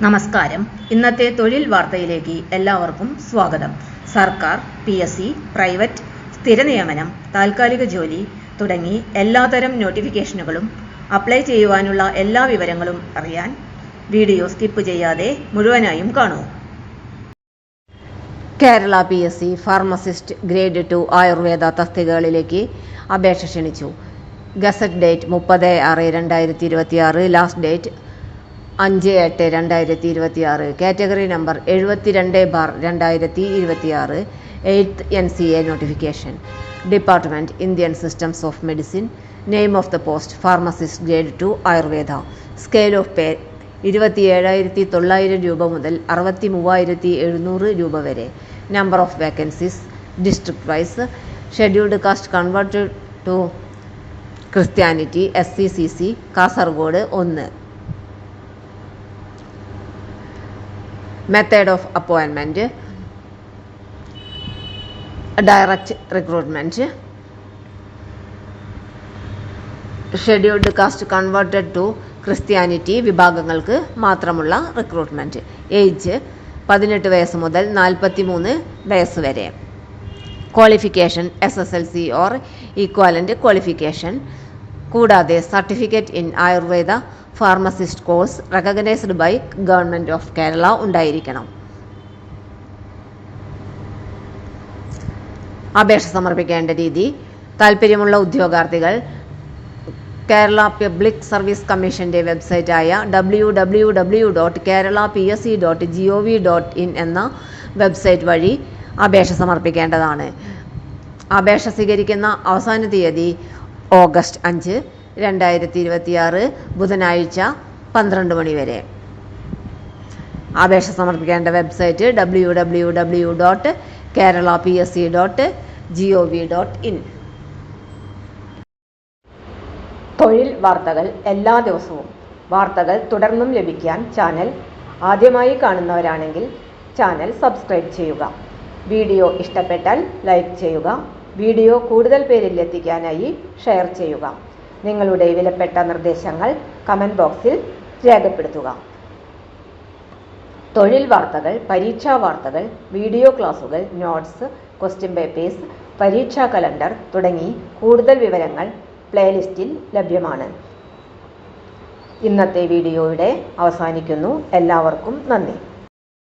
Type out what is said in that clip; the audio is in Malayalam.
നമസ്കാരം. ഇന്നത്തെ തൊഴിൽ വാർത്തയിലേക്ക് എല്ലാവർക്കും സ്വാഗതം. സർക്കാർ, PSC, പ്രൈവറ്റ്, സ്ഥിര നിയമനം, താൽക്കാലിക ജോലി തുടങ്ങി എല്ലാതരം നോട്ടിഫിക്കേഷനുകളും അപ്ലൈ ചെയ്യുവാനുള്ള എല്ലാ വിവരങ്ങളും അറിയാൻ വീഡിയോ സ്കിപ്പ് ചെയ്യാതെ മുഴുവനായും കാണൂ. Kerala PSC pharmacist grade 2 Ayurveda തസ്തികകളിലേക്ക് അപേക്ഷ ക്ഷണിച്ചു. Gazette date 30/6/2026, last date 5/8/2026. Category number 72/2026. 8th NCA notification. Department Indian systems of medicine. Name of the post pharmacist grade 2 Ayurveda. Scale of pay 27,900 രൂപ മുതൽ 63,700 രൂപ വരെ. Number of vacancies district wise. Scheduled caste converted to Christianity SC/CC Kasaragod 1. Method of appointment direct recruitment. Scheduled caste converted to Christianity വിഭാഗങ്ങൾക്ക് മാത്രമുള്ള റിക്രൂട്ട്മെൻറ്റ്. ഏജ് 18 വയസ്സ് മുതൽ 43 വയസ്സ് വരെ. Qualification SSLC or equivalent qualification. കൂടാതെ certificate in Ayurveda pharmacist course recognised by government of Kerala ഉണ്ടായിരിക്കണം. അപേക്ഷ സമർപ്പിക്കേണ്ട രീതി. താൽപ്പര്യമുള്ള ഉദ്യോഗാർത്ഥികൾ കേരള പബ്ലിക് സർവീസ് കമ്മീഷൻ്റെ വെബ്സൈറ്റായ www.keralapsc.gov.in എന്ന വെബ്സൈറ്റ് വഴി അപേക്ഷ സമർപ്പിക്കേണ്ടതാണ്. അപേക്ഷ സ്വീകരിക്കുന്ന അവസാന തീയതി ഓഗസ്റ്റ് 5, 2026 ബുധനാഴ്ച 12 മണി വരെ. അപേക്ഷ സമർപ്പിക്കേണ്ട വെബ്സൈറ്റ് www.keralapsc.gov.in. തൊഴിൽ വാർത്തകൾ എല്ലാ ദിവസവും. വാർത്തകൾ തുടർന്നും ലഭിക്കാൻ ചാനൽ ആദ്യമായി കാണുന്നവരാണെങ്കിൽ ചാനൽ സബ്സ്ക്രൈബ് ചെയ്യുക. വീഡിയോ ഇഷ്ടപ്പെട്ടാൽ ലൈക്ക് ചെയ്യുക. വീഡിയോ കൂടുതൽ പേരിൽ എത്തിക്കാനായി ഷെയർ ചെയ്യുക. നിങ്ങളുടെ വിലപ്പെട്ട നിർദ്ദേശങ്ങൾ കമൻറ്റ് ബോക്സിൽ രേഖപ്പെടുത്തുക. തൊഴിൽ വാർത്തകൾ, പരീക്ഷാ വാർത്തകൾ, വീഡിയോ ക്ലാസുകൾ, നോട്ട്സ്, ക്വസ്റ്റ്യൻ പേപ്പേഴ്സ്, പരീക്ഷാ കലണ്ടർ തുടങ്ങി കൂടുതൽ വിവരങ്ങൾ പ്ലേലിസ്റ്റിൽ ലഭ്യമാണ്. ഇന്നത്തെ വീഡിയോയുടെ അവസാനിക്കുന്നു. എല്ലാവർക്കും നന്ദി.